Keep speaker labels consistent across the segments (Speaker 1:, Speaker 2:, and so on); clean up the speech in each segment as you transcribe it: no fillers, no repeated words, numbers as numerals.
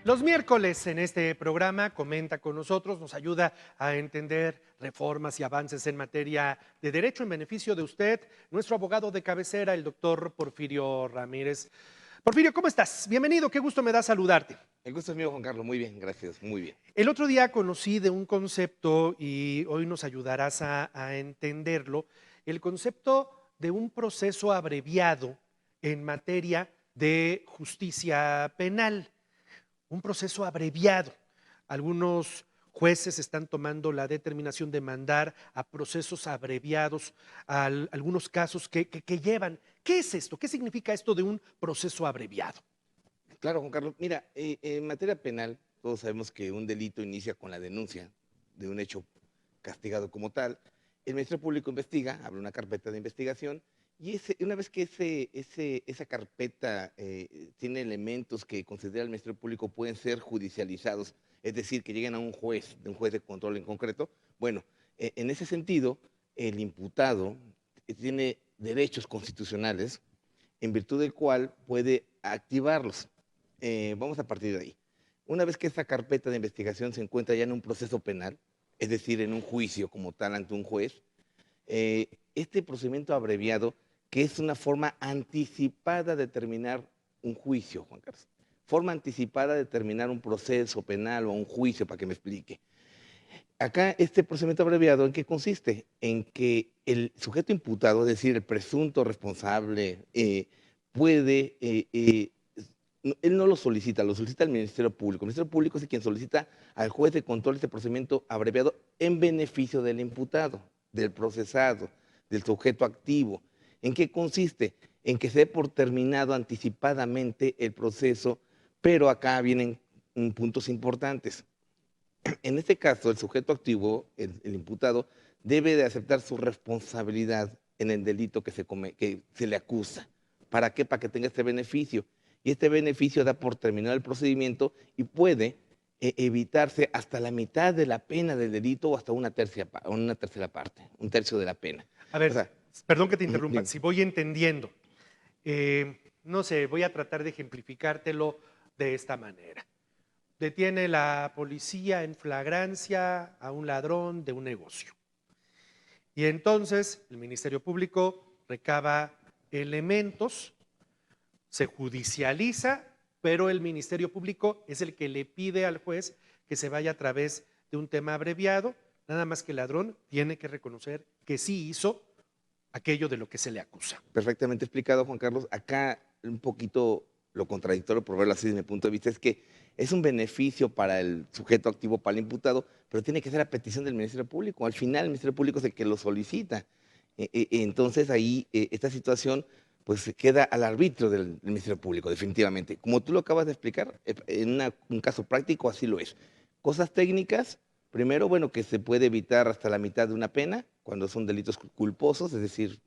Speaker 1: Los miércoles en este programa comenta con nosotros, nos ayuda a entender reformas y avances en materia de derecho en beneficio de usted, nuestro abogado de cabecera, el doctor Porfirio Ramírez. Porfirio, ¿cómo estás? Bienvenido, qué gusto me da saludarte.
Speaker 2: El gusto es mío, Juan Carlos. Muy bien, gracias. Muy bien.
Speaker 1: El otro día conocí de un concepto y hoy nos ayudarás a entenderlo, el concepto de un proceso abreviado en materia de justicia penal. Un proceso abreviado. Algunos jueces están tomando la determinación de mandar a procesos abreviados a algunos casos que llevan. ¿Qué es esto? ¿Qué significa esto de un proceso abreviado?
Speaker 2: Claro, Juan Carlos. Mira, en materia penal, todos sabemos que un delito inicia con la denuncia de un hecho castigado como tal. El Ministerio Público investiga, abre una carpeta de investigación y una vez que esa carpeta tiene elementos que considera el Ministerio Público pueden ser judicializados, es decir, que lleguen a un juez, de un juez de control en concreto, bueno, en ese sentido, el imputado tiene derechos constitucionales en virtud del cual puede activarlos. Vamos a partir de ahí. Una vez que esta carpeta de investigación se encuentra ya en un proceso penal, es decir, en un juicio como tal ante un juez, este procedimiento abreviado, que es una forma anticipada de terminar un juicio, Juan Carlos, forma anticipada de terminar un proceso penal o un juicio, para que me explique. Acá, este procedimiento abreviado, ¿en qué consiste? En que el sujeto imputado, es decir, el presunto responsable, puede, él no lo solicita el Ministerio Público. El Ministerio Público es quien solicita al juez de control este procedimiento abreviado en beneficio del imputado, del procesado, del sujeto activo. ¿En qué consiste? En que se dé por terminado anticipadamente el proceso, pero acá vienen puntos importantes. En este caso, el sujeto activo, el imputado, debe de aceptar su responsabilidad en el delito que se le acusa. ¿Para qué? Para que tenga este beneficio. Y este beneficio da por terminado el procedimiento y puede evitarse hasta la mitad de la pena del delito o hasta una tercera parte, un tercio de la pena.
Speaker 1: A
Speaker 2: O
Speaker 1: ver,
Speaker 2: sea,
Speaker 1: perdón que te interrumpa,
Speaker 2: dime.
Speaker 1: si voy entendiendo, no sé, voy a tratar de ejemplificártelo de esta manera. Detiene la policía en flagrancia a un ladrón de un negocio. Y entonces el Ministerio Público recaba elementos, se judicializa, pero el Ministerio Público es el que le pide al juez que se vaya a través de un tema abreviado, nada más que el ladrón tiene que reconocer que sí hizo aquello de lo que se le acusa.
Speaker 2: Perfectamente explicado, Juan Carlos. Acá un poquito lo contradictorio, por verlo así desde mi punto de vista, es que es un beneficio para el sujeto activo, para el imputado, pero tiene que ser a petición del Ministerio Público. Al final, el Ministerio Público es el que lo solicita. Entonces, ahí esta situación pues se queda al arbitrio del Ministerio Público, definitivamente. Como tú lo acabas de explicar, en un caso práctico así lo es. Cosas técnicas, primero, bueno, que se puede evitar hasta la mitad de una pena cuando son delitos culposos, es decir,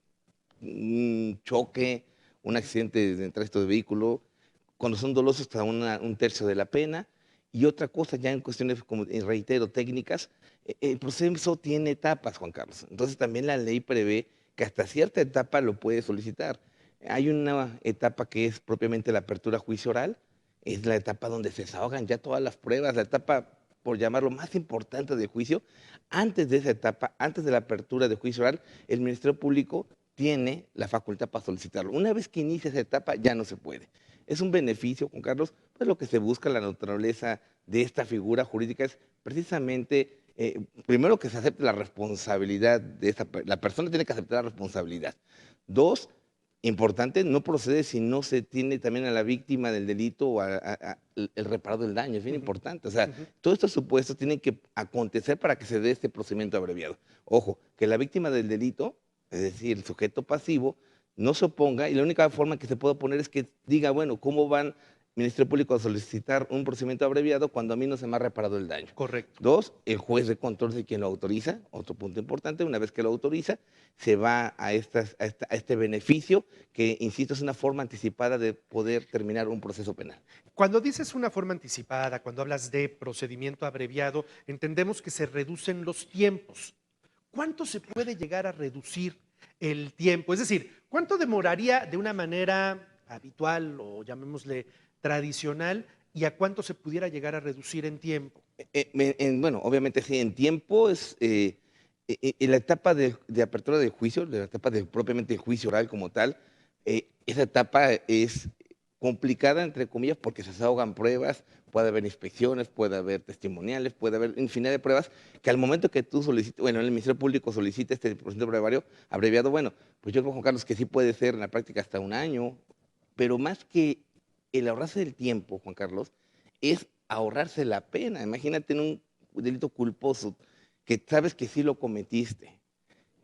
Speaker 2: un choque, un accidente de tránsito de vehículo, cuando son dolosos hasta un tercio de la pena. Y otra cosa, ya en cuestiones, como reitero, técnicas, el proceso tiene etapas, Juan Carlos. Entonces también la ley prevé que hasta cierta etapa lo puede solicitar. Hay una etapa que es propiamente la apertura a juicio oral, es la etapa donde se desahogan ya todas las pruebas, la etapa, por llamarlo, más importante del juicio. Antes de esa etapa, antes de la apertura de juicio oral, el Ministerio Público tiene la facultad para solicitarlo. Una vez que inicia esa etapa, ya no se puede. Es un beneficio, Juan Carlos, pues lo que se busca, la naturaleza de esta figura jurídica es precisamente, primero, que se acepte la responsabilidad de la persona tiene que aceptar la responsabilidad. Dos, importante, no procede si no se tiene también a la víctima del delito o el reparado del daño, es bien
Speaker 1: Ujú,
Speaker 2: importante. O sea,
Speaker 1: ujú.
Speaker 2: todos estos supuestos tienen que acontecer para que se dé este procedimiento abreviado. Ojo, que la víctima del delito, es decir, el sujeto pasivo, no se oponga y la única forma que se puede oponer es que diga, bueno, ¿cómo van Ministerio Público a solicitar un procedimiento abreviado cuando a mí no se me ha reparado el daño?
Speaker 1: Correcto.
Speaker 2: Dos, el juez de control es quien lo autoriza, otro punto importante, una vez que lo autoriza, se va a este beneficio que, insisto, es una forma anticipada de poder terminar un proceso penal.
Speaker 1: Cuando dices una forma anticipada, cuando hablas de procedimiento abreviado, entendemos que se reducen los tiempos. ¿Cuánto se puede llegar a reducir el tiempo? Es decir, ¿cuánto demoraría de una manera habitual o llamémosle tradicional y a cuánto se pudiera llegar a reducir en tiempo.
Speaker 2: Bueno, obviamente sí, en tiempo es en la etapa de apertura del juicio, de la etapa de propiamente el juicio oral como tal, esa etapa es complicada, entre comillas, porque se ahogan pruebas, puede haber inspecciones, puede haber testimoniales, puede haber infinidad de pruebas que al momento que tú solicites, bueno, el Ministerio Público solicita este procedimiento brevario abreviado, bueno, pues yo creo, Juan Carlos, que sí puede ser en la práctica hasta un año, pero más que el ahorrarse el tiempo, Juan Carlos, es ahorrarse la pena. Imagínate en un delito culposo que sabes que sí lo cometiste.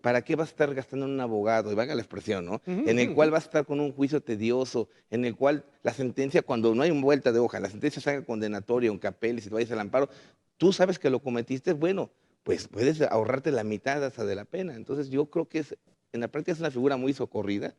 Speaker 2: ¿Para qué vas a estar gastando en un abogado? Y valga la expresión, ¿no?
Speaker 1: Ujú,
Speaker 2: En
Speaker 1: ujú,
Speaker 2: el
Speaker 1: ujú.
Speaker 2: cual vas a estar con un juicio tedioso, en el cual la sentencia, cuando no hay vuelta de hoja, la sentencia salga condenatoria, aunque apeles y te vayas al amparo, tú sabes que lo cometiste, bueno, pues puedes ahorrarte la mitad hasta de la pena. Entonces yo creo que en la práctica es una figura muy socorrida,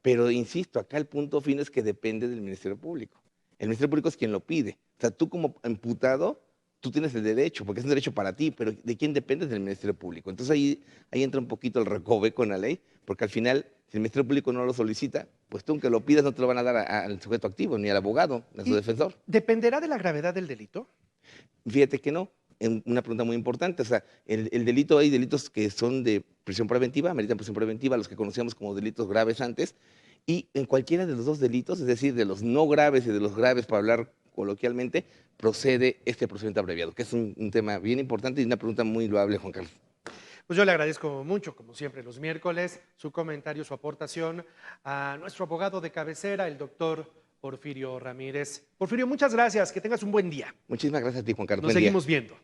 Speaker 2: pero insisto, acá el punto fin es que depende del Ministerio Público. El Ministerio Público es quien lo pide. O sea, tú como imputado, tú tienes el derecho, porque es un derecho para ti, pero ¿de quién depende? Del Ministerio Público. Entonces ahí entra un poquito el recoveco en la ley, porque al final, si el Ministerio Público no lo solicita, pues tú aunque lo pidas no te lo van a dar al sujeto activo, ni al abogado, ni a su
Speaker 1: ¿Y
Speaker 2: defensor.
Speaker 1: dependerá de la gravedad del delito?
Speaker 2: Fíjate que no. Una pregunta muy importante. O sea, el delito, hay delitos que son de prisión preventiva, ameritan prisión preventiva, los que conocíamos como delitos graves antes, y en cualquiera de los dos delitos, es decir, de los no graves y de los graves, para hablar coloquialmente, procede este procedimiento abreviado, que es un tema bien importante y una pregunta muy loable, Juan Carlos.
Speaker 1: Pues yo le agradezco mucho, como siempre, los miércoles, su comentario, su aportación a nuestro abogado de cabecera, el doctor Porfirio Ramírez. Porfirio, muchas gracias, que tengas un buen día.
Speaker 2: Muchísimas gracias a ti, Juan Carlos.
Speaker 1: Nos
Speaker 2: Buen día.
Speaker 1: seguimos viendo.